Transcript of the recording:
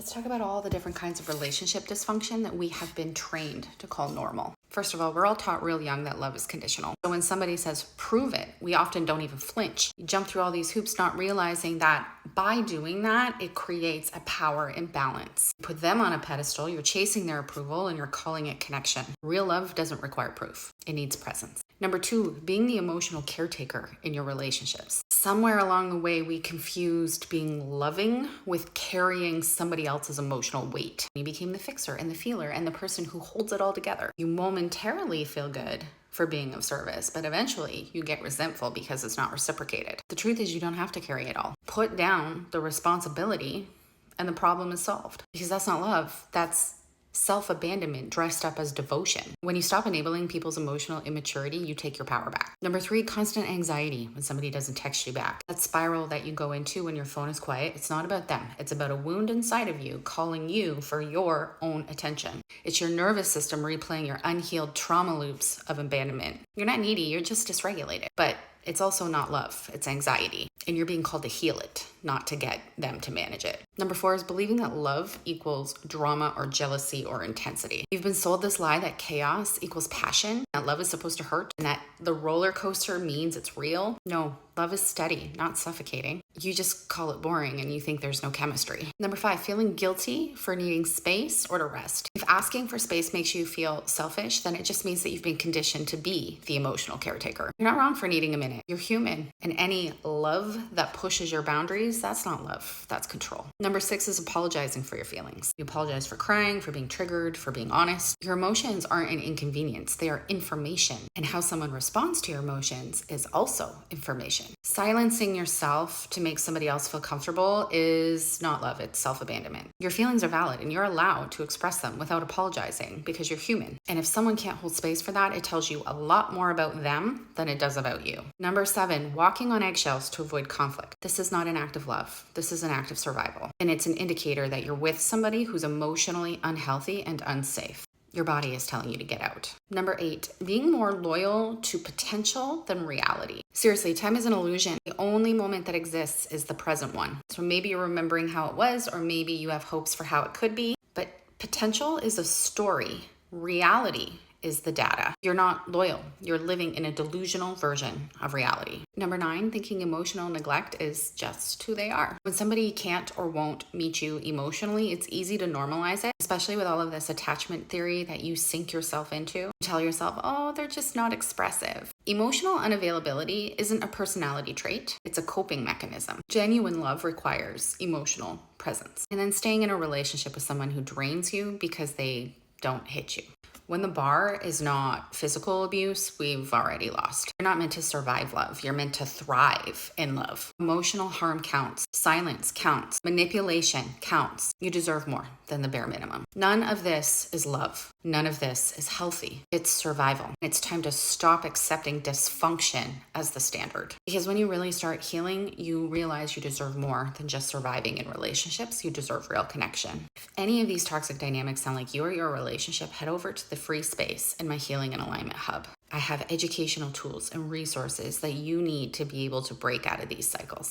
Let's talk about all the different kinds of relationship dysfunction that we have been trained to call normal. First of all, we're all taught real young that love is conditional. So when somebody says, prove it, we often don't even flinch. You jump through all these hoops, not realizing that by doing that, it creates a power imbalance. You put them on a pedestal, you're chasing their approval, and you're calling it connection. Real love doesn't require proof. It needs presence. Number 2, being the emotional caretaker in your relationships. Somewhere along the way, we confused being loving with carrying somebody else's emotional weight. You became the fixer and the feeler and the person who holds it all together. You momentarily feel good for being of service, but eventually you get resentful because it's not reciprocated. The truth is you don't have to carry it all. Put down the responsibility and the problem is solved. Because that's not love. That's self-abandonment dressed up as devotion. When you stop enabling people's emotional immaturity, you take your power back. Number 3, constant anxiety when somebody doesn't text you back. That spiral that you go into when your phone is quiet, it's not about them. It's about a wound inside of you calling you for your own attention. It's your nervous system replaying your unhealed trauma loops of abandonment. You're not needy, you're just dysregulated. But it's also not love, it's anxiety. And you're being called to heal it, not to get them to manage it. Number 4 is believing that love equals drama or jealousy or intensity. You've been sold this lie that chaos equals passion, that love is supposed to hurt, and that the roller coaster means it's real. No, love is steady, not suffocating. You just call it boring and you think there's no chemistry. Number 5, feeling guilty for needing space or to rest. If asking for space makes you feel selfish, then it just means that you've been conditioned to be the emotional caretaker. You're not wrong for needing a minute. You're human. And any love that pushes your boundaries, that's not love, that's control. Number 6 is apologizing for your feelings. You apologize for crying, for being triggered, for being honest. Your emotions aren't an inconvenience, they are information. And how someone responds to your emotions is also information. Silencing yourself to make somebody else feel comfortable is not love, it's self-abandonment. Your feelings are valid and you're allowed to express them without apologizing because you're human. And if someone can't hold space for that, it tells you a lot more about them than it does about you. Number 7, walking on eggshells to avoid conflict. This is not an act of love. This is an act of survival. And it's an indicator that you're with somebody who's emotionally unhealthy and unsafe. Your body is telling you to get out. Number 8, being more loyal to potential than reality. Seriously, time is an illusion. The only moment that exists is the present one. So maybe you're remembering how it was, or maybe you have hopes for how it could be, but potential is a story. Reality is the data. You're not loyal. You're living in a delusional version of reality. Number 9, thinking emotional neglect is just who they are. When somebody can't or won't meet you emotionally, it's easy to normalize it, especially with all of this attachment theory that you sink yourself into. You tell yourself, oh, they're just not expressive. Emotional unavailability isn't a personality trait. It's a coping mechanism. Genuine love requires emotional presence. And then staying in a relationship with someone who drains you because they don't hit you. When the bar is not physical abuse, we've already lost. You're not meant to survive love. You're meant to thrive in love. Emotional harm counts. Silence counts. Manipulation counts. You deserve more than the bare minimum. None of this is love. None of this is healthy. It's survival. It's time to stop accepting dysfunction as the standard. Because when you really start healing, you realize you deserve more than just surviving in relationships. You deserve real connection. If any of these toxic dynamics sound like you or your relationship, head over to the free space in my Healing and Alignment Hub. I have educational tools and resources that you need to be able to break out of these cycles.